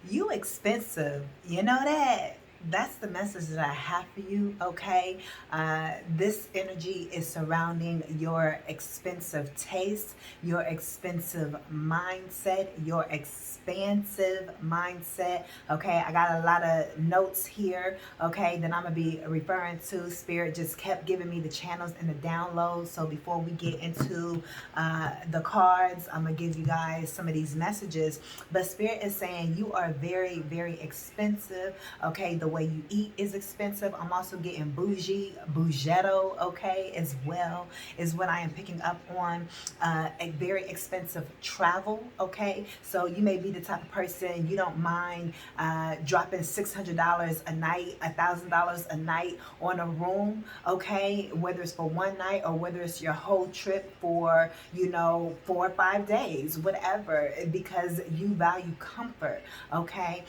You expensive. You know that? That's the message that I have for you, okay? This energy is surrounding your expensive taste, your expensive mindset, your expansive mindset, okay? I got a lot of notes here, okay, that I'm going to be referring to. Spirit just kept giving me the channels and the downloads. So before we get into the cards, I'm going to give you guys some of these messages. But Spirit is saying you are very, very expensive. Okay, the way you eat is expensive. I'm also getting bougie, bougetto, okay, as well, is what I am picking up on. A very expensive travel, okay? So you may be the type of person you don't mind dropping $600 a night, $1,000 a night on a room, okay? Whether it's for one night or whether it's your whole trip for, 4 or 5 days, whatever, because you value comfort, okay?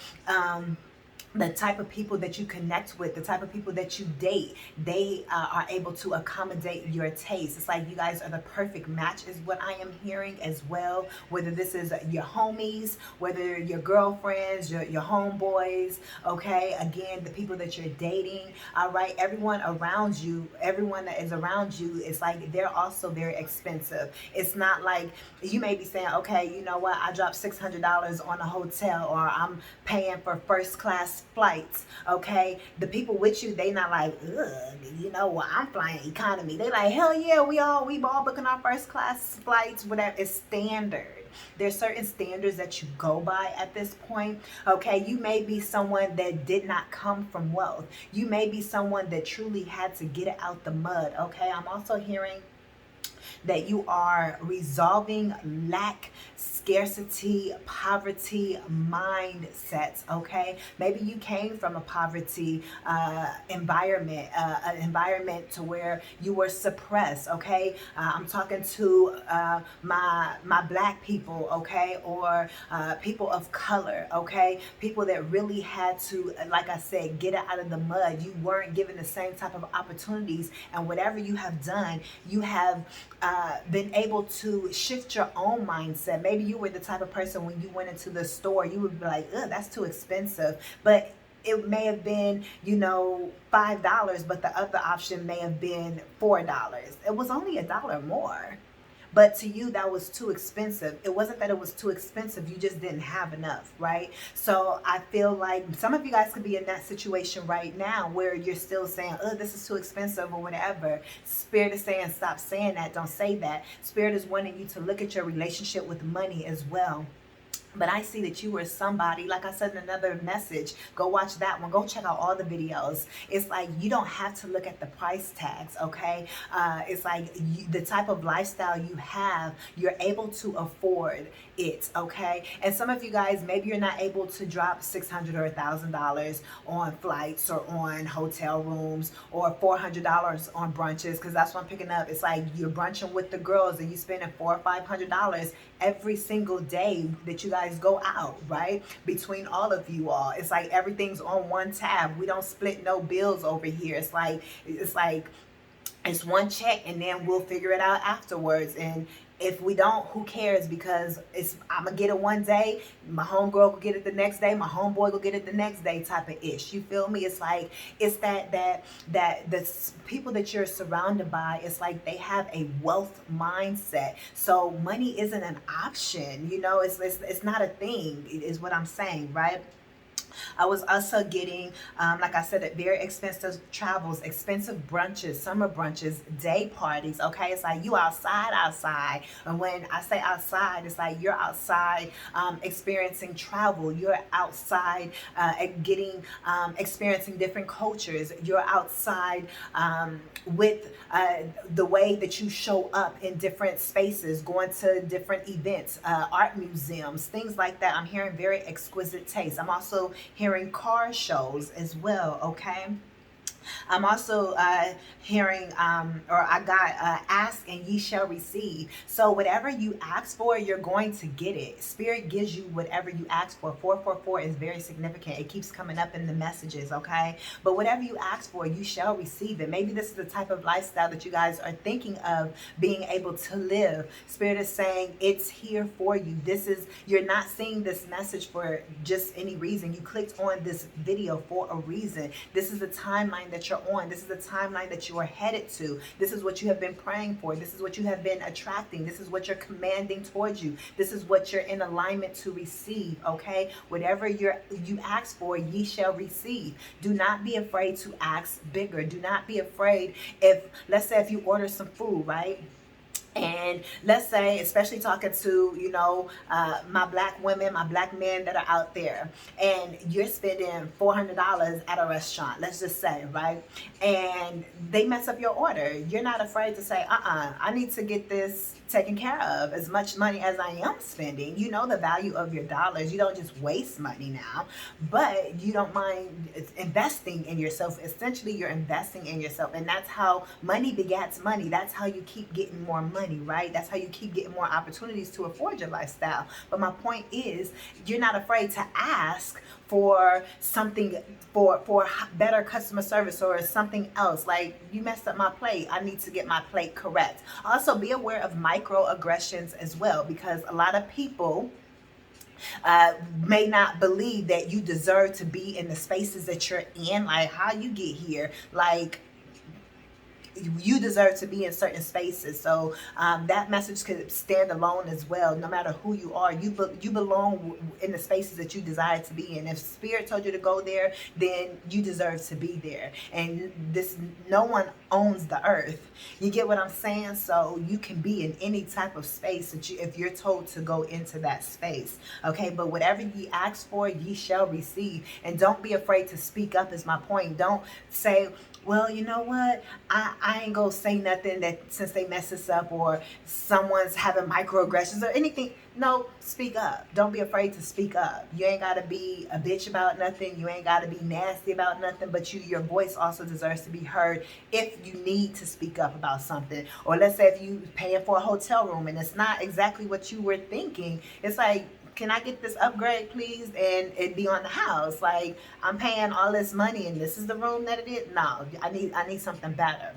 The type of people that you connect with, the type of people that you date, they are able to accommodate your taste. It's like you guys are the perfect match is what I am hearing as well. Whether this is your homies, whether your girlfriends, your homeboys, okay? Again, the people that you're dating, all right? Everyone around you, everyone that is around you, it's like they're also very expensive. It's not like you may be saying, okay, you know what? I dropped $600 on a hotel, or I'm paying for first class flights, okay? The people with you, they not like, ugh, I'm flying economy. They like, hell yeah, we all booking our first class flights, whatever. It's standard. There's certain standards that you go by at this point, okay? You may be someone that did not come from wealth. You may be someone that truly had to get it out the mud, okay? I'm also hearing that you are resolving lack, scarcity, poverty mindsets, okay? Maybe you came from a poverty environment, an environment to where you were suppressed, okay? I'm talking to my black people, okay? Or people of color, okay? People that really had to, like I said, get it out of the mud. You weren't given the same type of opportunities, and whatever you have done, you have been able to shift your own mindset. Maybe you were the type of person when you went into the store, you would be like, ugh, that's too expensive. But it may have been, $5, but the other option may have been $4. It was only $1 more. But to you, that was too expensive. It wasn't that it was too expensive. You just didn't have enough, right? So I feel like some of you guys could be in that situation right now where you're still saying, oh, this is too expensive or whatever. Spirit is saying, stop saying that. Don't say that. Spirit is wanting you to look at your relationship with money as well. But I see that you were somebody, like I said in another message, go watch that one. Go check out all the videos. It's like you don't have to look at the price tags, okay? It's like the type of lifestyle you have, you're able to afford it, okay? And some of you guys, maybe you're not able to drop $600 or $1,000 on flights or on hotel rooms or $400 on brunches, because that's what I'm picking up. It's like you're brunching with the girls and you spending $400 or $500 every single day that you guys go out, right? Between all of you all, it's like everything's on one tab. We don't split no bills over here. It's one check and then we'll figure it out afterwards. And if we don't, who cares? Because I'm gonna get it one day, my homegirl will get it the next day, my homeboy will get it the next day, type of ish. You feel me? It's like it's that the people that you're surrounded by, it's like they have a wealth mindset. So money isn't an option. It's not a thing. Is what I'm saying, right? I was also getting, like I said, very expensive travels, expensive brunches, summer brunches, day parties. Okay, it's like you outside. And when I say outside, it's like you're outside experiencing travel. You're outside experiencing different cultures. You're outside with the way that you show up in different spaces, going to different events, art museums, things like that. I'm hearing very exquisite taste. I'm also hearing car shows as well, okay? I'm also hearing, or I got, ask and ye shall receive. So whatever you ask for, you're going to get it. Spirit gives you whatever you ask for. 444 is very significant. It keeps coming up in the messages, okay? But whatever you ask for, you shall receive it. Maybe this is the type of lifestyle that you guys are thinking of being able to live. Spirit is saying it's here for you. This is, you're not seeing this message for just any reason. You clicked on this video for a reason. This is the timeline that you're on. This is the timeline that you are headed to. This is what you have been praying for. This is what you have been attracting. This is what you're commanding towards you. This is what you're in alignment to receive, okay? Whatever you ask for, ye shall receive. Do not be afraid to ask bigger. Do not be afraid if, let's say if you order some food, right? And let's say, especially talking to, my black women, my black men that are out there, and you're spending $400 at a restaurant, let's just say, right? And they mess up your order. You're not afraid to say, I need to get this taken care of. As much money as I am spending, you know the value of your dollars. You don't just waste money now, but you don't mind investing in yourself. Essentially, you're investing in yourself, and that's how money begets money. That's how you keep getting more money, right? That's how you keep getting more opportunities to afford your lifestyle. But my point is, you're not afraid to ask for something, for better customer service or something else. Like, you messed up my plate, I need to get my plate correct. Also, be aware of microaggressions as well, because a lot of people may not believe that you deserve to be in the spaces that you're in. Like, how you get here, like, you deserve to be in certain spaces. So that message could stand alone as well. No matter who you are, you belong in the spaces that you desire to be in. If Spirit told you to go there, then you deserve to be there. And this, no one owns the earth. You get what I'm saying? So you can be in any type of space that if you're told to go into that space. Okay, but whatever ye ask for, ye shall receive. And don't be afraid to speak up, is my point. Don't say, well, you know what, I ain't gonna say nothing that since they mess us up, or someone's having microaggressions or anything. No, speak up. Don't be afraid to speak up. You ain't gotta be a bitch about nothing. You ain't gotta be nasty about nothing, but your voice also deserves to be heard if you need to speak up about something. Or let's say if you paying for a hotel room and it's not exactly what you were thinking, it's like, can I get this upgrade, please? And it be on the house. Like, I'm paying all this money and this is the room that it is. No, I need something better,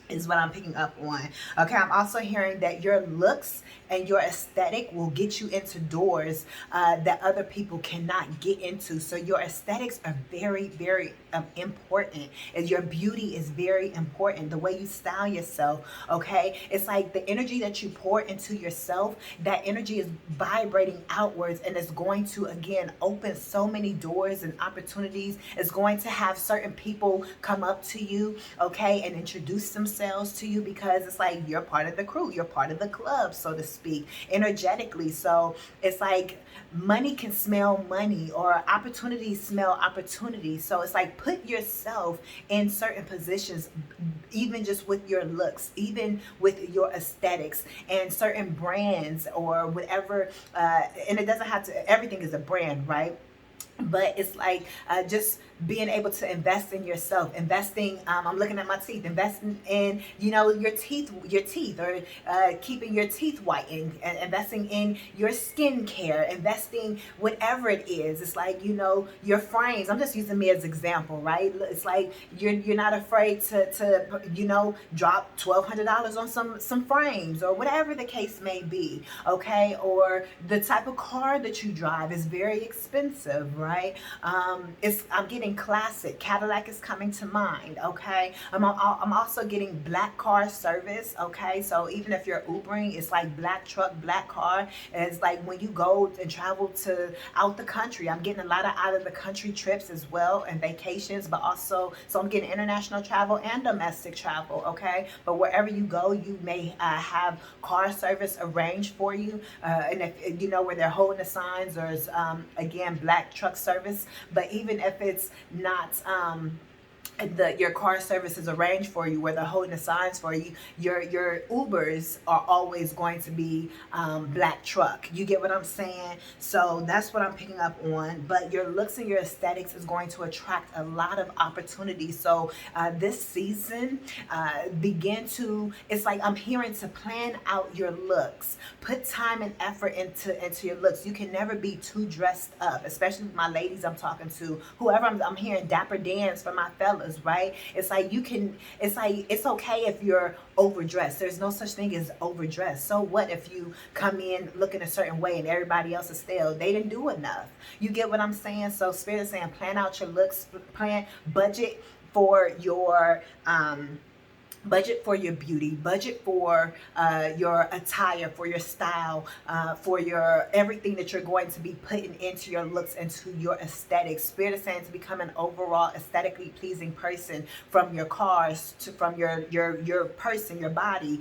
is what I'm picking up on. Okay, I'm also hearing that your looks and your aesthetic will get you into doors that other people cannot get into. So your aesthetics are very, very important, and your beauty is very important. The way you style yourself, okay? It's like the energy that you pour into yourself, that energy is vibrating outwards, and it's going to, again, open so many doors and opportunities. It's going to have certain people come up to you, okay, and introduce themselves to you, because it's like you're part of the crew, you're part of the club, so to speak, energetically. So it's like money can smell money, or opportunities smell opportunities. So it's like, put yourself in certain positions, even just with your looks, even with your aesthetics, and certain brands or whatever. And it doesn't have to, everything is a brand, right? But it's like just being able to invest in yourself, investing, I'm looking at my teeth, investing in, your teeth, or keeping your teeth whitened, and investing in your skincare, investing whatever it is. It's like, your frames. I'm just using me as example, right? It's like you're not afraid to drop $1,200 on some frames, or whatever the case may be, okay? Or the type of car that you drive is very expensive, right? I'm getting classic. Cadillac is coming to mind, okay? I'm also getting black car service, okay? So even if you're Ubering, it's like black truck, black car. And it's like when you go and travel to out the country, I'm getting a lot of out of the country trips as well, and vacations, but also, so I'm getting international travel and domestic travel, okay? But wherever you go, you may have car service arranged for you, and if where they're holding the signs, or again, black truck service. But even if it's not your car service is arranged for you, where they're holding the signs for you. Your Ubers are always going to be black truck. You get what I'm saying? So that's what I'm picking up on. But your looks and your aesthetics is going to attract a lot of opportunities. So this season, begin to, it's like I'm hearing to plan out your looks. Put time and effort into your looks. You can never be too dressed up, especially my ladies I'm talking to, whoever I'm hearing dapper dance for my fellas, right? It's like you can, it's like, it's okay if you're overdressed. There's no such thing as overdressed. So what if you come in looking a certain way and everybody else is stale? They didn't do enough. You get what I'm saying? So Spirit is saying, plan out your looks, plan, budget for your budget for your beauty, budget for your attire, for your style, for your everything that you're going to be putting into your looks, into your aesthetics. Spirit is saying to become an overall aesthetically pleasing person, from your cars to from your person, your body,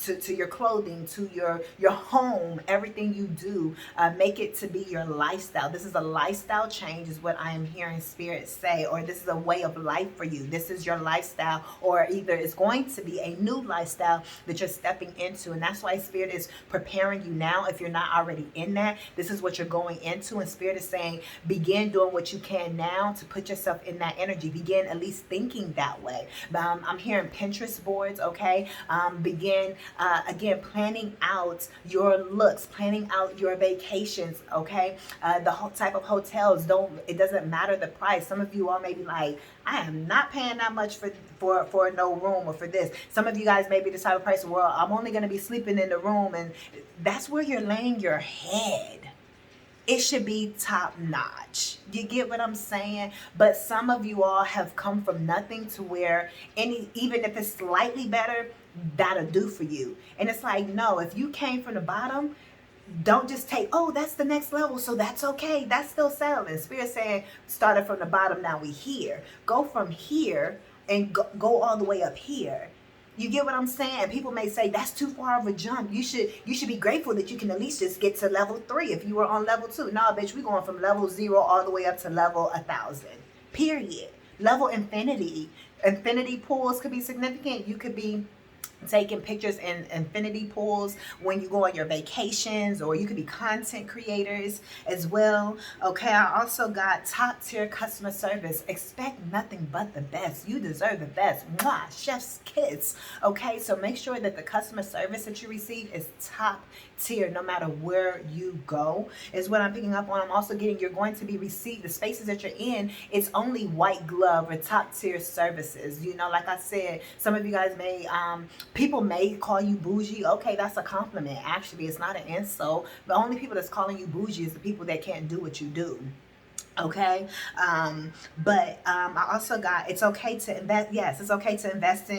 to your clothing, to your home, everything you do, make it to be your lifestyle. This is a lifestyle change, is what I am hearing Spirit say, or this is a way of life for you. This is your lifestyle, or either it's going to be a new lifestyle that you're stepping into. And that's why Spirit is preparing you now. If you're not already in that, this is what you're going into. And Spirit is saying, begin doing what you can now to put yourself in that energy. Begin at least thinking that way. I'm hearing Pinterest boards, okay? Begin, again, planning out your looks, planning out your vacations, okay? The whole type of hotels, it doesn't matter the price. Some of you all may be like, I am not paying that much for no room or for this. Some of you guys may be the type of person, well, I'm only going to be sleeping in the room, and that's where you're laying your head. It should be top notch. You get what I'm saying? But some of you all have come from nothing to where even if it's slightly better, that'll do for you. And it's like, no, if you came from the bottom, don't just take, oh, that's the next level, so that's okay. That's still settling. Spirit saying, started from the bottom, now we here. Go from here and go all the way up here. You get what I'm saying? People may say that's too far of a jump. You should be grateful that you can at least just get to level 3 if you were on level 2. No, bitch, we going from level 0 all the way up to level 1,000. Period. Level infinity. Infinity pools could be significant. You could be taking pictures in infinity pools when you go on your vacations, or you could be content creators as well. Okay, I also got top tier customer service. Expect nothing but the best. You deserve the best. Mwah, chef's kiss. Okay, so make sure that the customer service that you receive is top tier no matter where you go, is what I'm picking up on. I'm also getting, you're going to be received, the spaces that you're in, it's only white glove or top tier services. You know, like I said, some of you guys may people may call you bougie. Okay, that's a compliment. Actually, it's not an insult. The only people that's calling you bougie is the people that can't do what you do. Okay, but I also got, it's okay to invest. Yes, it's okay to invest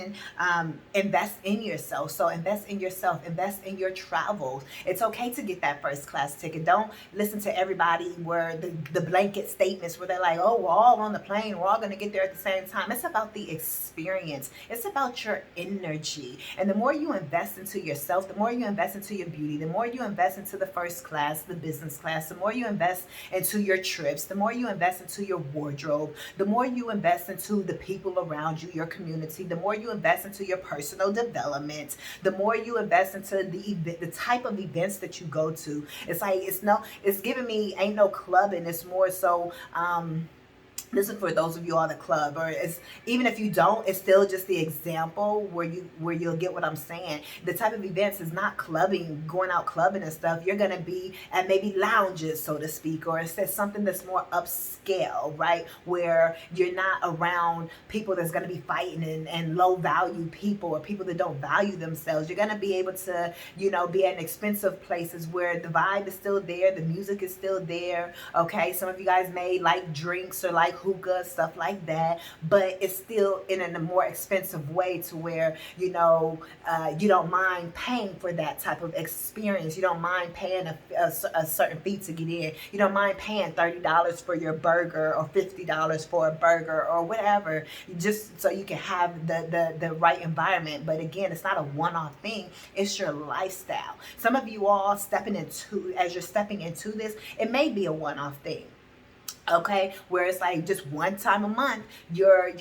in yourself. So invest in yourself, invest in your travels. It's okay to get that first class ticket. Don't listen to everybody where the blanket statements where they're like, oh, we're all on the plane, we're all going to get there at the same time. It's about the experience. It's about your energy. And the more you invest into yourself, the more you invest into your beauty, the more you invest into the first class, the business class, the more you invest into your trips, the more you invest into your wardrobe, the more you invest into the people around you, your community, the more you invest into your personal development, the more you invest into the type of events that you go to. It's like, it's giving me, ain't no clubbing. It's more so, this is for those of you on the club, or it's, even if you don't, it's still just the example where you'll get what I'm saying. The type of events is not clubbing, going out clubbing and stuff. You're gonna be at maybe lounges, so to speak, or it's something that's more upscale, right? Where you're not around people that's gonna be fighting and low value people, or people that don't value themselves. You're gonna be able to, be at expensive places where the vibe is still there, the music is still there. Okay, some of you guys may like drinks or like hookah, stuff like that, but it's still in a more expensive way, to where you don't mind paying for that type of experience. You don't mind paying a certain fee to get in. You don't mind paying $30 for your burger, or $50 for a burger, or whatever, just so you can have the right environment. But again, it's not a one-off thing. It's your lifestyle. Some of you all as you're stepping into this, it may be a one-off thing. Okay, where it's like just one time a month you're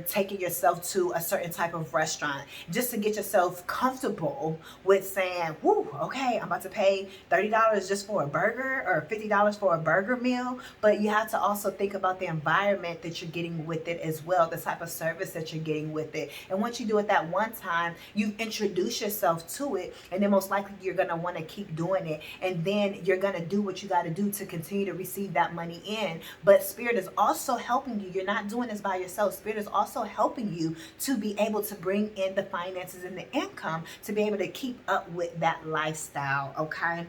taking yourself to a certain type of restaurant just to get yourself comfortable with saying, whoo, okay, I'm about to pay $30 just for a burger or $50 for a burger meal. But you have to also think about the environment that you're getting with it as well, the type of service that you're getting with it. And once you do it that one time, you introduce yourself to it, and then most likely you're going to want to keep doing it, and then you're going to do what you got to do to continue to receive that money in. But Spirit is also helping you. You're not doing this by yourself. Spirit is also helping you to be able to bring in the finances and the income to be able to keep up with that lifestyle, okay?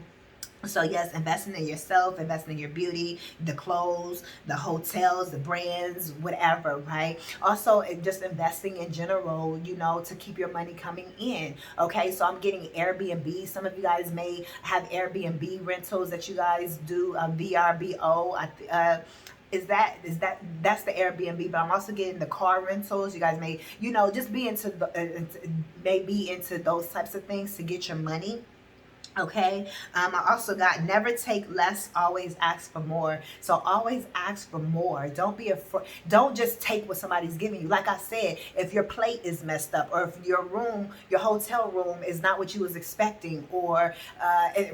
So yes, investing in yourself, investing in your beauty, the clothes, the hotels, the brands, whatever, right? Also, just investing in general, to keep your money coming in. Okay, so I'm getting Airbnb. Some of you guys may have Airbnb rentals that you guys do, VRBO. That's the Airbnb, but I'm also getting the car rentals. You guys may, just be into into those types of things to get your money. Okay, I also got never take less, always ask for more. So always ask for more. Don't be afraid. Don't just take what somebody's giving you. Like I said, if your plate is messed up, or if your hotel room is not what you was expecting, or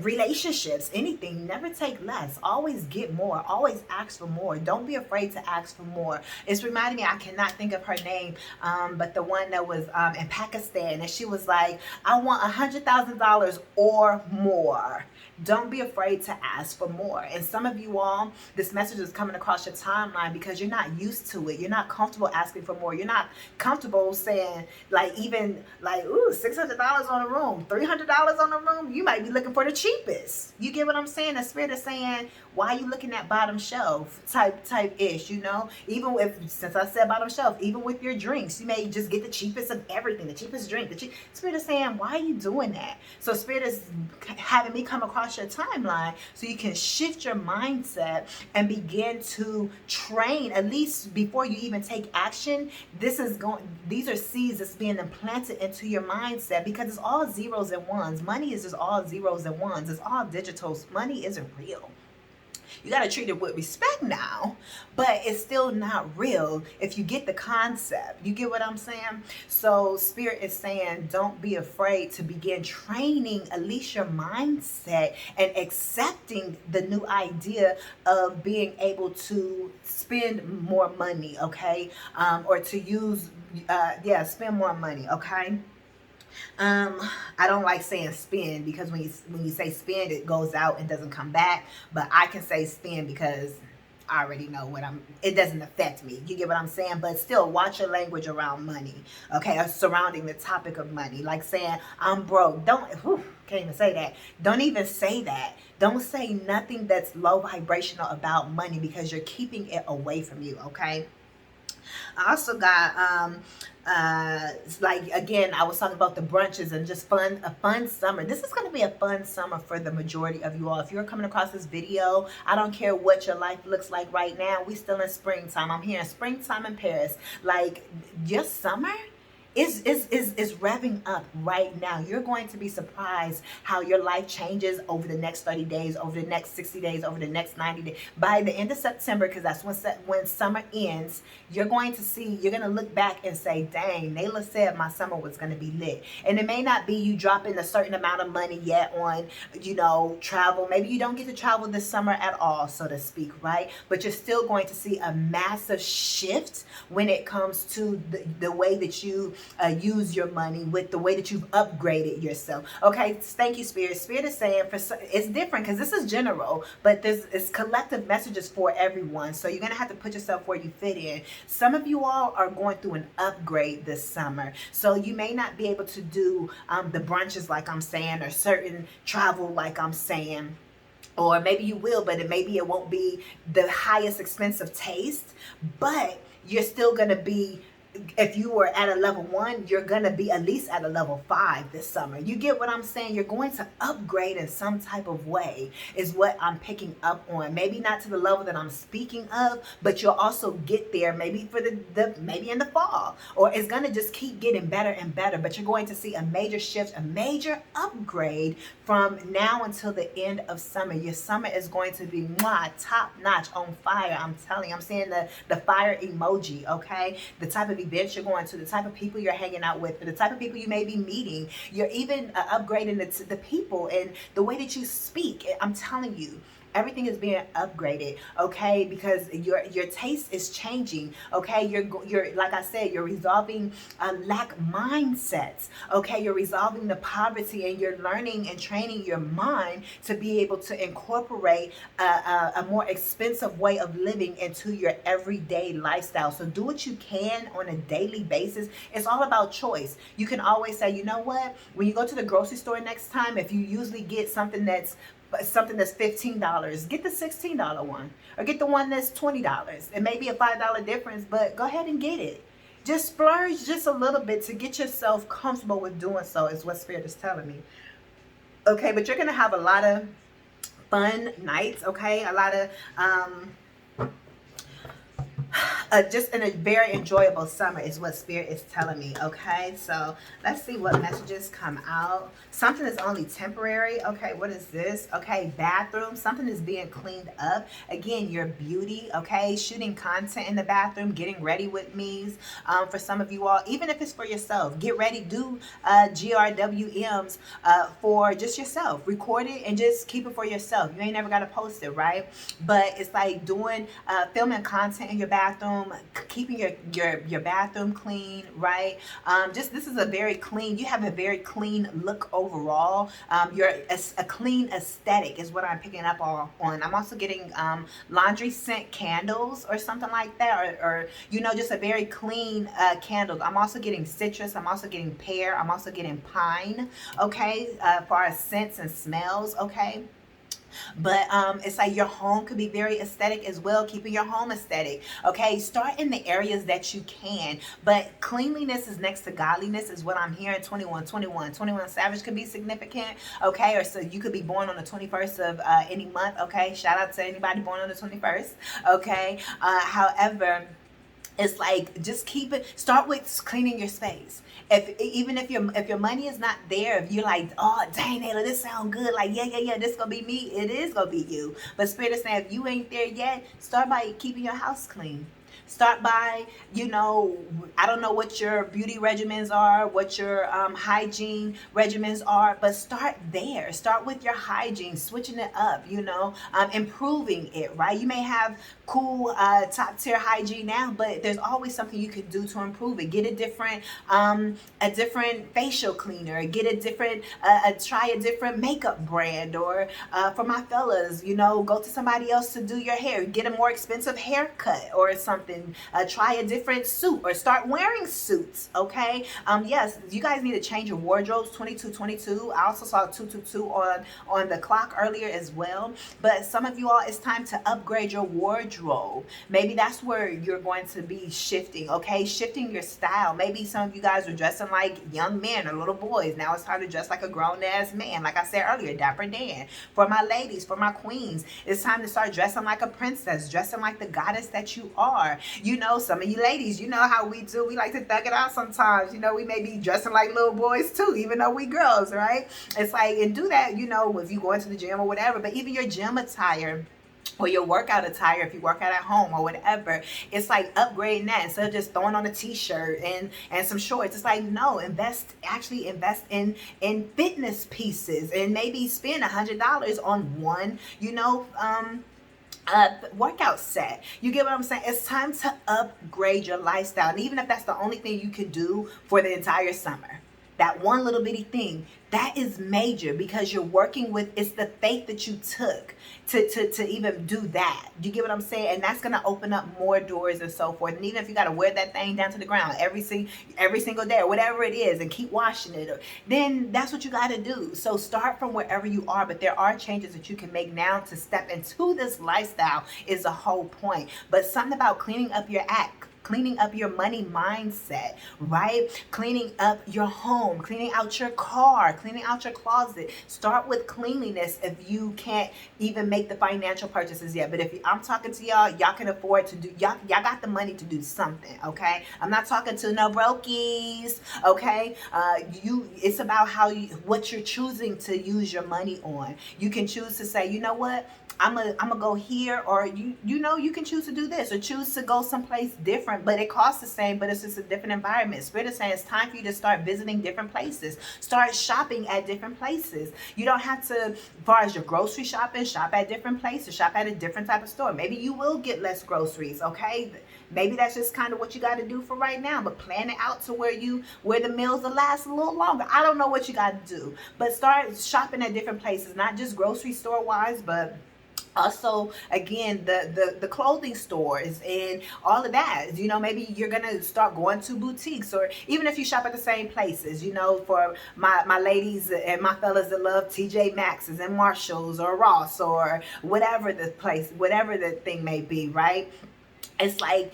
relationships, anything, never take less. Always get more. Always ask for more. Don't be afraid to ask for more. It's reminding me, I cannot think of her name, but the one that was in Pakistan, and she was like, I want $100,000 or more. Don't be afraid to ask for more. And some of you all, this message is coming across your timeline because you're not used to it. You're not comfortable asking for more. You're not comfortable saying, even ooh, $600 on a room, $300 on a room. You might be looking for the cheapest. You get what I'm saying? The Spirit is saying, why are you looking at bottom shelf type ish, Even since I said bottom shelf, even with your drinks, you may just get the cheapest of everything, the cheapest drink. Spirit is saying, why are you doing that? So Spirit is having me come across your timeline so you can shift your mindset and begin to train, at least before you even take action. These are seeds that's being implanted into your mindset, because it's all zeros and ones. Money is just all zeros and ones. It's all digital. Money isn't real. You got to treat it with respect now, but it's still not real if you get the concept. You get what I'm saying? So Spirit is saying, don't be afraid to begin training at least your mindset and accepting the new idea of being able to spend more money, okay? Or to spend more money, okay? I don't like saying spend, because when you say spend, it goes out and doesn't come back. But I can say spend because I already know it doesn't affect me. You get what I'm saying? But still, watch your language around money, okay? Or surrounding the topic of money. Like saying, I'm broke. Can't even say that. Don't even say that. Don't say nothing that's low vibrational about money, because you're keeping it away from you, okay? I also got again, I was talking about the brunches and just a fun summer. This is going to be a fun summer for the majority of you all. If you're coming across this video, I don't care what your life looks like right now. We still in springtime. I'm here in springtime in Paris. Just summer is revving up right now. You're going to be surprised how your life changes over the next 30 days, over the next 60 days, over the next 90 days. By the end of September, because that's when summer ends, you're going to look back and say, dang, Nayla said my summer was going to be lit. And it may not be you dropping a certain amount of money yet on, travel. Maybe you don't get to travel this summer at all, so to speak, right? But you're still going to see a massive shift when it comes to the way that you use your money, with the way that you've upgraded yourself. Okay, thank you, Spirit. Spirit is saying it's different, because this is general, but it's collective messages for everyone. So you're gonna have to put yourself where you fit in. Some of you all are going through an upgrade this summer, so you may not be able to do the brunches like I'm saying, or certain travel like I'm saying. Or maybe you will, but maybe it won't be the highest expensive taste, but you're still gonna be if you were at a level 1, you're going to be at least at a level 5 this summer. You get what I'm saying? You're going to upgrade in some type of way is what I'm picking up on. Maybe not to the level that I'm speaking of, but you'll also get there maybe for the maybe in the fall, or it's going to just keep getting better and better. But you're going to see a major shift, a major upgrade from now until the end of summer. Your summer is going to be top notch, on fire. I'm telling you, I'm seeing the fire emoji, okay? The type of events you're going to, the type of people you're hanging out with, the type of people you may be meeting. You're even upgrading the people and the way that you speak. I'm telling you, everything is being upgraded, okay? Because your taste is changing, okay? You're like I said, you're resolving lack mindsets, okay? You're resolving the poverty, and you're learning and training your mind to be able to incorporate a more expensive way of living into your everyday lifestyle. So do what you can on a daily basis. It's all about choice. You can always say, you know what? When you go to the grocery store next time, if you usually get something that's $15, get the $16 one, or get the one that's $20. It may be a $5 difference, but go ahead and get it. Just splurge just a little bit to get yourself comfortable with doing so, is what Spirit is telling me. Okay, but you're gonna have a lot of fun nights, okay? A lot of just in a very enjoyable summer is what Spirit is telling me, okay? So let's see what messages come out. Something is only temporary. Okay, what is this? Okay, bathroom. Something is being cleaned up. Again, your beauty, okay? Shooting content in the bathroom, getting ready with me's. For some of you all, even if it's for yourself, get ready, do GRWMs for just yourself. Record it and just keep it for yourself. You ain't never got to post it, right? But it's like doing, filming content in your bathroom, keeping your bathroom clean, right? Just this is a very clean, you have a very clean look overall. You're a clean aesthetic is what I'm picking up on. I'm also getting laundry scent candles or something like that, or you know, just a very clean candle. I'm also getting citrus, I'm also getting pear, I'm also getting pine, okay, for our scents and smells, okay? But it's like your home could be very aesthetic as well, keeping your home aesthetic, okay? Start in the areas that you can, but cleanliness is next to godliness is what I'm hearing. 21 Savage could be significant, okay? Or so you could be born on the 21st of any month, okay? Shout out to anybody born on the 21st, okay? However, it's like just keep it. Start with cleaning your space. Even if your money is not there, if you're like, oh dang, Ayla, this sound good, like yeah, this gonna be me. It is gonna be you. But Spirit is saying, if you ain't there yet, start by keeping your house clean. Start by, you know, I don't know what your beauty regimens are, what your hygiene regimens are, but start there. Start with your hygiene, switching it up, you know, improving it, right? You may have cool top tier hygiene now, but there's always something you can do to improve it. Get a different facial cleaner, get a different try a different makeup brand, or for my fellas, you know, go to somebody else to do your hair, get a more expensive haircut or something. Try a different suit, or start wearing suits, okay? Yes, you guys need to change your wardrobes. 2222. I also saw 222 on the clock earlier as well. But some of you all, it's time to upgrade your wardrobe. Maybe that's where you're going to be shifting, okay? Shifting your style. Maybe some of you guys are dressing like young men or little boys. Now it's time to dress like a grown-ass man. Like I said earlier, Dapper Dan. For my ladies, for my queens, it's time to start dressing like a princess, dressing like the goddess that you are. You know, some of you ladies, you know how we do. We like to thug it out sometimes. You know, we may be dressing like little boys too, even though we girls, right? It's like, and do that, you know, if you go into the gym or whatever. But even your gym attire, or your workout attire, if you work out at home or whatever, it's like upgrading that instead of just throwing on a t-shirt and some shorts. It's like, no, actually invest in fitness pieces, and maybe spend $100 on one, you know, workout set. You get what I'm saying? It's time to upgrade your lifestyle. And even if that's the only thing you can do for the entire summer, that one little bitty thing, that is major, because you're working with, it's the faith that you took to even do that. You get what I'm saying? And that's going to open up more doors and so forth. And even if you got to wear that thing down to the ground every single day or whatever it is, and keep washing it, then that's what you got to do. So start from wherever you are, but there are changes that you can make now to step into this lifestyle is the whole point. But something about cleaning up your act. cleaning up your money mindset, right? Cleaning up your home, cleaning out your car, cleaning out your closet. Start with cleanliness if you can't even make the financial purchases yet. But if I'm talking to y'all can afford to do, y'all got the money to do something, okay? I'm not talking to no brokies, okay? It's about what you're choosing to use your money on. You can choose to say, you know what? I'm gonna go here, or you can choose to do this, or choose to go someplace different, but it costs the same, but it's just a different environment. Spirit is saying it's time for you to start visiting different places, start shopping at different places. You don't have to, as far as your grocery shopping, shop at different places, shop at a different type of store. Maybe you will get less groceries, okay? Maybe that's just kind of what you got to do for right now, but plan it out to where the meals will last a little longer. I don't know what you got to do, but start shopping at different places, not just grocery store wise, but also, again, the clothing stores and all of that. Maybe you're gonna start going to boutiques, or even if you shop at the same places. For my ladies and my fellas that love TJ Maxx's and Marshalls or Ross or whatever the thing may be, right? It's like,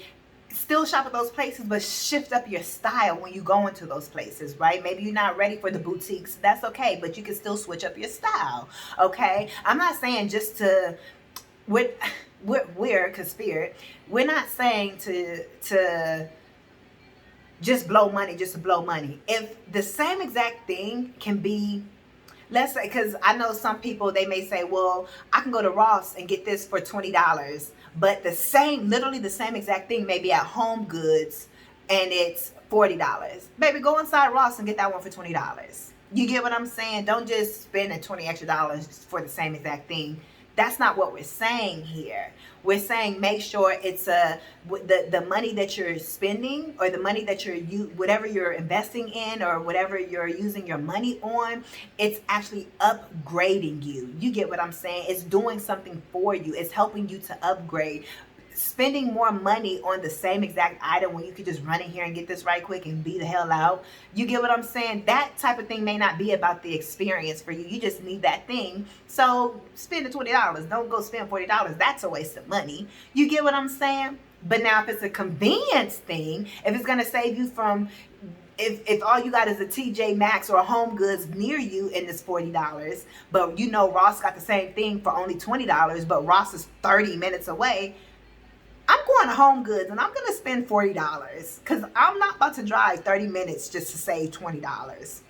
still shop at those places, but shift up your style when you go into those places, right? Maybe you're not ready for the boutiques. That's okay, but you can still switch up your style, okay? I'm not saying just to, because Spirit, we're not saying to just blow money just to blow money. If the same exact thing can be, let's say, because I know some people, they may say, well, I can go to Ross and get this for $20, but literally the same exact thing may be at Home Goods and it's $40. Baby, go inside Ross and get that one for $20. You get what I'm saying? Don't just spend $20 extra for the same exact thing. That's not what we're saying here. We're saying make sure it's the money that you're spending, or the money that whatever you're investing in, or whatever you're using your money on, it's actually upgrading you. You get what I'm saying? It's doing something for you. It's helping you to upgrade. Spending more money on the same exact item when you could just run in here and get this right quick and be the hell out. You get what I'm saying? That type of thing may not be about the experience for you. You just need that thing. So spend the $20. Don't go spend $40. That's a waste of money. You get what I'm saying? But now if it's a convenience thing, if it's going to save you from, if all you got is a TJ Maxx or a Home Goods near you and it's $40, but Ross got the same thing for only $20, but Ross is 30 minutes away, I'm going to Home Goods and I'm going to spend $40 because I'm not about to drive 30 minutes just to save $20.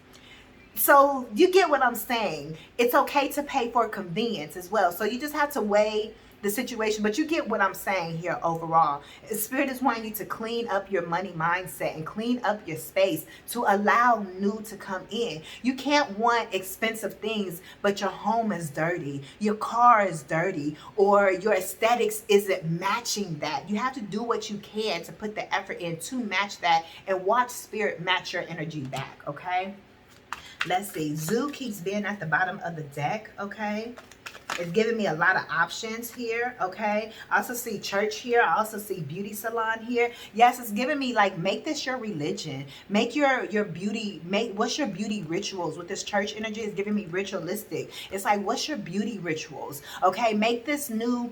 So you get what I'm saying? It's okay to pay for convenience as well. So you just have to weigh the situation, but you get what I'm saying here overall. Spirit is wanting you to clean up your money mindset and clean up your space to allow new to come in. You can't want expensive things, but your home is dirty, your car is dirty, or your aesthetics isn't matching that. You have to do what you can to put the effort in to match that, and watch Spirit match your energy back, okay? Let's see. Zoo keeps being at the bottom of the deck, okay? It's giving me a lot of options here, okay? I also see church here. I also see beauty salon here. Yes, it's giving me like, make this your religion. Make your beauty, what's your beauty rituals? With this church energy, is giving me ritualistic. It's like, what's your beauty rituals? Okay, make this new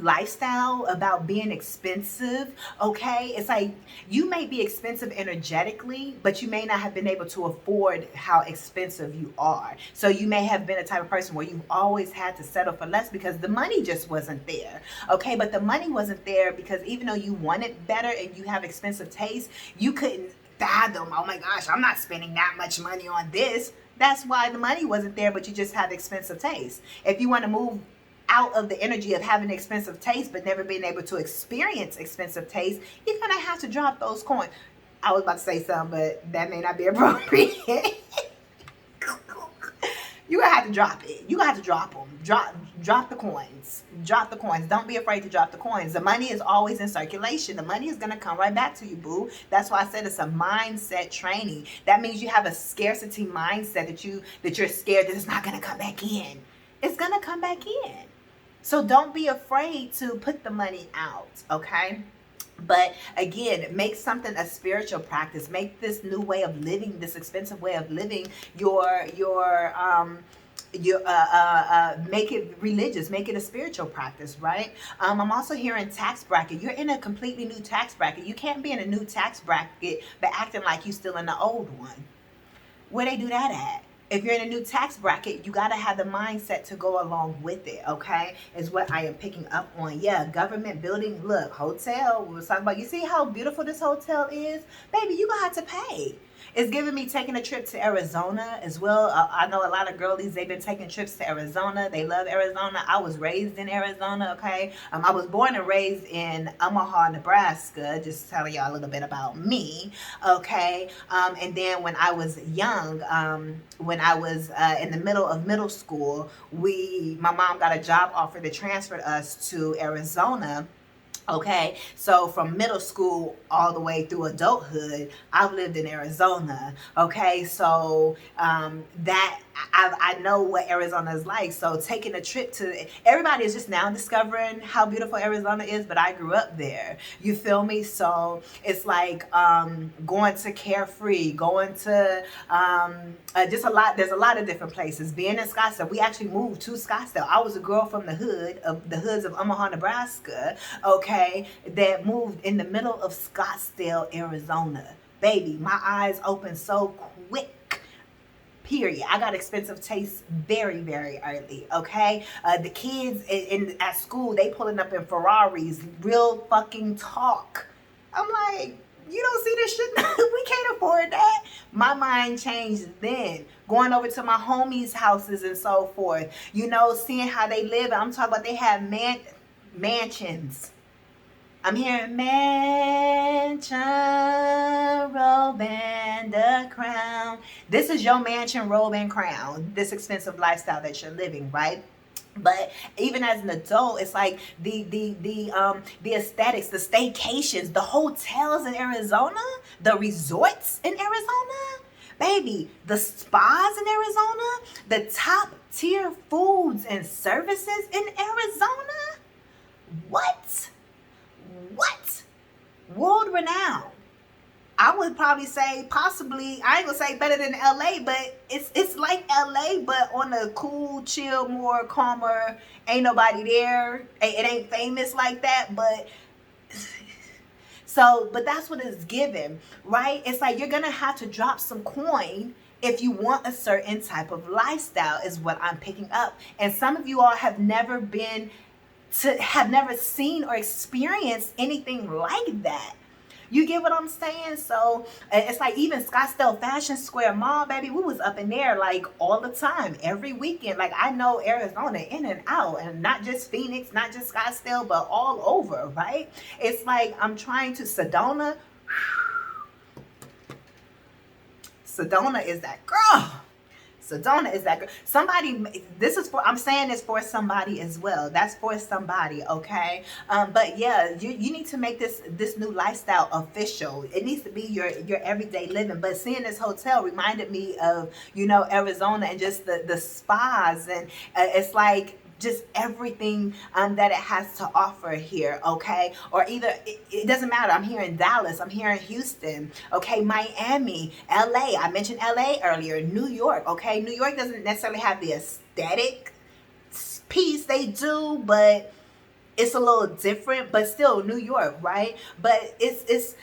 lifestyle about being expensive, okay? It's like, you may be expensive energetically, but you may not have been able to afford how expensive you are. So you may have been a type of person where you've always had to settle for less because the money just wasn't there, okay? But the money wasn't there because even though you wanted better and you have expensive taste, you couldn't fathom, oh my gosh, I'm not spending that much money on this. That's why the money wasn't there, but you just have expensive taste. If you want to move out of the energy of having expensive taste but never being able to experience expensive taste, you're gonna have to drop those coins. I was about to say something, but that may not be appropriate. You're gonna have to drop it. You're gonna have to drop them. Drop the coins. Drop the coins. Don't be afraid to drop the coins. The money is always in circulation. The money is gonna come right back to you, boo. That's why I said it's a mindset training. That means you have a scarcity mindset that you're scared that it's not gonna come back in. It's gonna come back in. So don't be afraid to put the money out, okay? But again, make something a spiritual practice. Make this new way of living, this expensive way of living, your you make it religious, make it a spiritual practice, right? I'm also hearing tax bracket. You're in a completely new tax bracket. You can't be in a new tax bracket but acting like you still in the old one. Where they do that at? If you're in a new tax bracket, you got to have the mindset to go along with it, okay? Is what I am picking up on. Yeah, government building. Look, hotel. We was talking about, you see how beautiful this hotel is? Baby, you going to have to pay. It's giving me taking a trip to Arizona as well. I know a lot of girlies, they've been taking trips to Arizona. They love Arizona. I was raised in Arizona, okay? I was born and raised in Omaha, Nebraska. Just telling y'all a little bit about me, okay? And then when I was young, when I was in the middle of middle school, my mom got a job offer that transferred us to Arizona. Okay, so from middle school all the way through adulthood, I've lived in Arizona. Okay, so that I know what Arizona is like. So taking a trip to, everybody is just now discovering how beautiful Arizona is, but I grew up there. You feel me? So it's like going to Carefree, going to just a lot. There's a lot of different places. Being in Scottsdale, we actually moved to Scottsdale. I was a girl from the hoods of Omaha, Nebraska. Okay, that moved in the middle of Scottsdale, Arizona. Baby, my eyes opened so quick. Period. I got expensive taste very, very early. Okay, the kids at school, they pulling up in Ferraris. Real fucking talk. I'm like, you don't see this shit? We can't afford that. My mind changed then. Going over to my homies' houses and so forth. You know, seeing how they live. I'm talking about they have mansions. I'm hearing mansion, robe, and a crown. This is your mansion, robe, and crown. This expensive lifestyle that you're living, right? But even as an adult, it's like the aesthetics, the staycations, the hotels in Arizona, the resorts in Arizona, baby, the spas in Arizona, the top tier foods and services in Arizona. What? World renowned. I would probably say possibly, I ain't gonna say better than LA, but it's like LA, but on a cool, chill, more calmer, ain't nobody there. It ain't famous like that, but but that's what it's given, right? It's like you're gonna have to drop some coin if you want a certain type of lifestyle, is what I'm picking up. And some of you all have never seen or experienced anything like that. You get what I'm saying? So it's like even Scottsdale Fashion Square Mall, baby, we was up in there like all the time, every weekend. Like I know Arizona in and out, and not just Phoenix, not just Scottsdale, but all over, right? It's like I'm trying to Sedona. Sedona is that girl. Sedona is that girl. Somebody, I'm saying this for somebody as well. That's for somebody, okay? But yeah, you need to make this new lifestyle official. It needs to be your everyday living. But seeing this hotel reminded me of, Arizona and just the spas. And it's like, just everything that it has to offer here, okay? Or either, it doesn't matter. I'm here in Dallas. I'm here in Houston, okay? Miami, LA. I mentioned LA earlier. New York, okay? New York doesn't necessarily have the aesthetic piece. They do, but it's a little different. But still, New York, right? But it's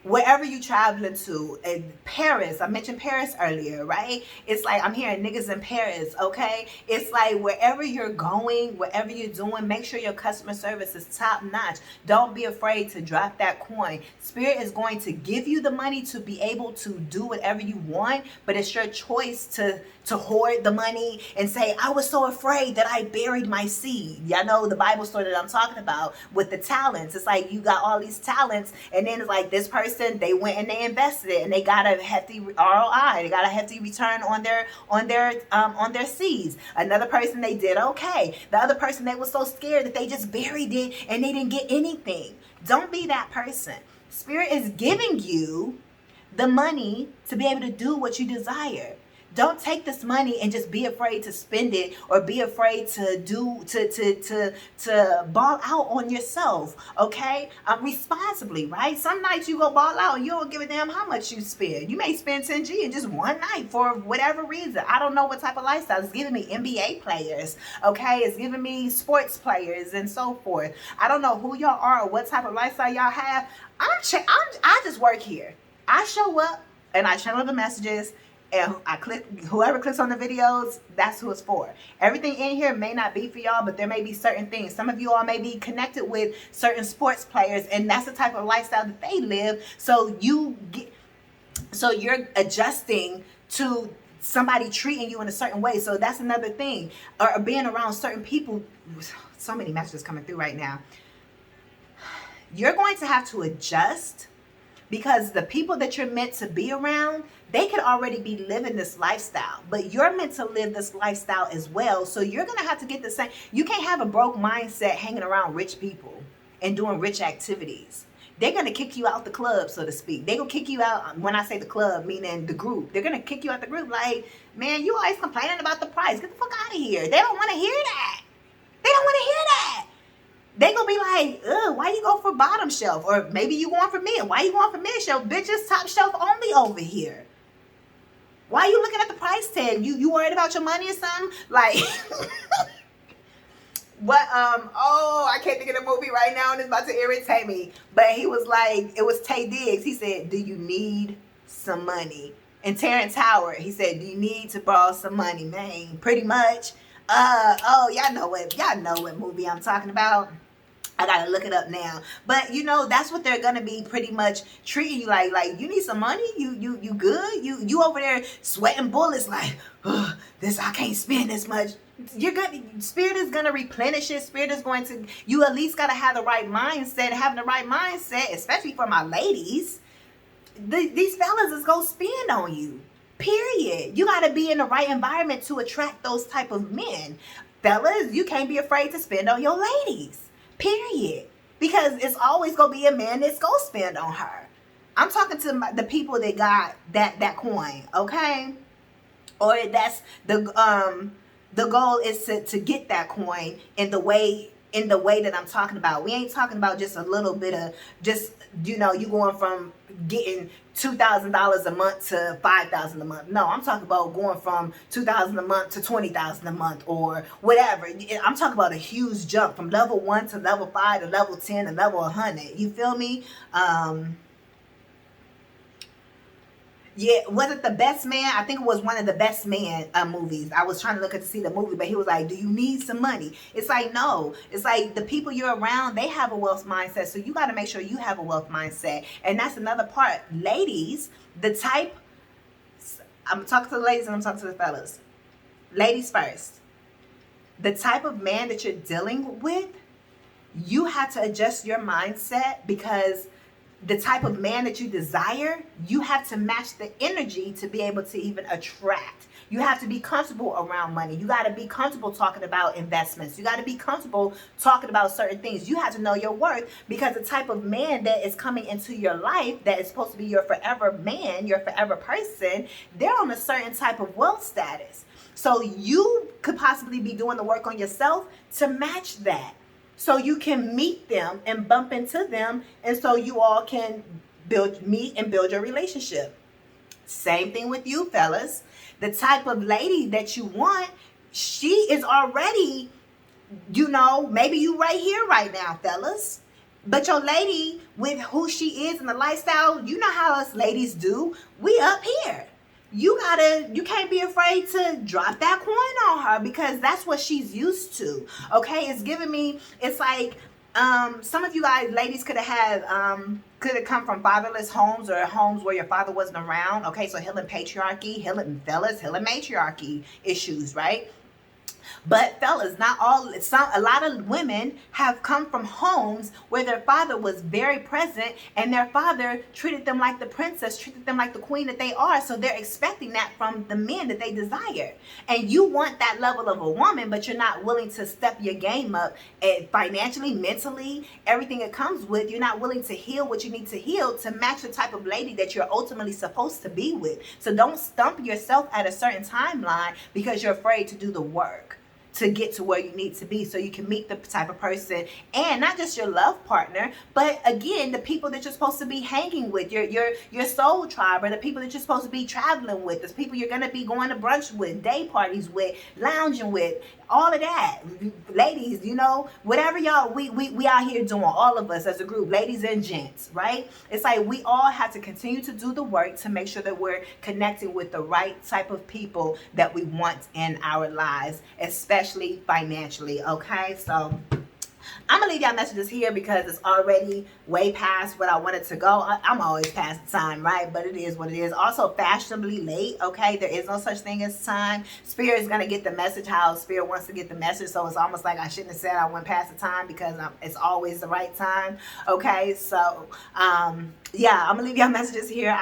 wherever you traveling to, in Paris, I mentioned Paris earlier, right? It's like I'm hearing niggas in Paris, okay? It's like wherever you're going, whatever you're doing, make sure your customer service is top notch. Don't be afraid to drop that coin. Spirit is going to give you the money to be able to do whatever you want, but it's your choice to hoard the money and say, I was so afraid that I buried my seed. Y'all know the Bible story that I'm talking about with the talents. It's like you got all these talents, and then it's like this person, they went and they invested it, and they got a hefty ROI. They got a hefty return on their seeds. Another person, they did okay. The other person, they was so scared that they just buried it and they didn't get anything. Don't be that person. Spirit is giving you the money to be able to do what you desire. Don't take this money and just be afraid to spend it, or be afraid to ball out on yourself. Okay, responsibly, right? Some nights you go ball out and you don't give a damn how much you spend. You may spend 10G in just one night for whatever reason. I don't know what type of lifestyle. It's giving me NBA players. Okay, it's giving me sports players and so forth. I don't know who y'all are or what type of lifestyle y'all have. I just work here. I show up and I channel the messages, and I click, whoever clicks on the videos, that's who it's for. Everything in here may not be for y'all, but there may be certain things. Some of you all may be connected with certain sports players, and that's the type of lifestyle that they live. So you're adjusting to somebody treating you in a certain way. So that's another thing. Or being around certain people. So many messages coming through right now. You're going to have to adjust, because the people that you're meant to be around, they could already be living this lifestyle, but you're meant to live this lifestyle as well. So you're going to have to get the same. You can't have a broke mindset hanging around rich people and doing rich activities. They're going to kick you out the club, so to speak. They're going to kick you out. When I say the club, meaning the group. They're going to kick you out the group like, man, you always complaining about the price. Get the fuck out of here. They don't want to hear that. They don't want to hear that. They gonna be like, ugh, why you go for bottom shelf? Or maybe you going for mid. Why you going for mid shelf? Bitches, top shelf only over here. Why you looking at the price tag? You worried about your money or something? Like, what, oh, I can't think of the movie right now and it's about to irritate me. But he was like, it was Tay Diggs. He said, do you need some money? And Terrence Howard, he said, do you need to borrow some money? Man, pretty much. Oh, y'all know what movie I'm talking about. I gotta look it up now. But you know, that's what they're gonna be pretty much treating you like you need some money? You good? You over there sweating bullets like, oh, I can't spend this much. You're good. Spirit is gonna replenish it. Spirit is going to, you at least gotta have the right mindset. Having the right mindset, especially for my ladies, these fellas is gonna spend on you. Period. You gotta be in the right environment to attract those type of men. Fellas, you can't be afraid to spend on your ladies. Period. Because it's always going to be a man that's going to spend on her. I'm talking to the people that got that coin, okay? Or that's the goal is to get that coin in the way that I'm talking about. We ain't talking about just a little bit of just, you know, you going from getting $2,000 a month to $5,000 a month. No, I'm talking about going from $2,000 a month to $20,000 a month or whatever. I'm talking about a huge jump from level 1 to level 5 to level 10 to level 100. You feel me? Yeah, was it The Best Man? I think it was one of the Best Man movies. I was trying to look to see the movie, but he was like, do you need some money? It's like, no. It's like the people you're around, they have a wealth mindset. So you got to make sure you have a wealth mindset. And that's another part. Ladies, the type, I'm talking to the ladies and I'm talking to the fellas. Ladies first. The type of man that you're dealing with, you have to adjust your mindset, because the type of man that you desire, you have to match the energy to be able to even attract. You have to be comfortable around money. You got to be comfortable talking about investments. You got to be comfortable talking about certain things. You have to know your worth, because the type of man that is coming into your life, that is supposed to be your forever man, your forever person, they're on a certain type of wealth status. So you could possibly be doing the work on yourself to match that. So you can meet them and bump into them, and so you all can meet and build your relationship. Same thing with you, fellas. The type of lady that you want, she is already, you know, maybe you right here right now, fellas. But your lady, with who she is and the lifestyle, you know how us ladies do. We up here. You can't be afraid to drop that coin on her, because that's what she's used to. Okay, it's giving me, it's like, some of you guys, ladies, could have come from fatherless homes, or homes where your father wasn't around. Okay, so healing patriarchy, healing fellas, healing matriarchy issues, right? But fellas, not all, a lot of women have come from homes where their father was very present and their father treated them like the princess, treated them like the queen that they are. So they're expecting that from the men that they desire. And you want that level of a woman, but you're not willing to step your game up financially, mentally, everything it comes with. You're not willing to heal what you need to heal to match the type of lady that you're ultimately supposed to be with. So don't stump yourself at a certain timeline because you're afraid to do the work to get to where you need to be so you can meet the type of person, and not just your love partner, but again, the people that you're supposed to be hanging with, your soul tribe, or the people that you're supposed to be traveling with, the people you're going to be going to brunch with, day parties with, lounging with, all of that. Ladies, you know, whatever y'all, we out here doing, all of us as a group, ladies and gents, right? It's like we all have to continue to do the work to make sure that we're connecting with the right type of people that we want in our lives, especially financially. Okay, so I'm gonna leave y'all messages here because it's already way past what I wanted to go. I'm always past the time, right? But it is what it is. Also fashionably late, okay? There is no such thing as time. Spirit is gonna get the message how Spirit wants to get the message. So it's almost like I shouldn't have said I went past the time because it's always the right time, okay? So yeah, I'm gonna leave y'all messages here.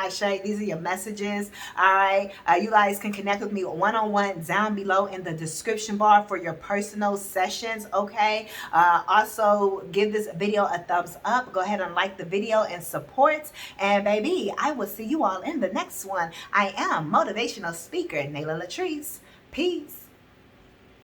These are your messages. All right, you guys can connect with me one-on-one down below in the description bar for your personal sessions. Okay, also give this video a thumbs up. Go ahead and like the video and support, and baby, I will see you all in the next one. I am motivational speaker Nayla LATRICE. Peace.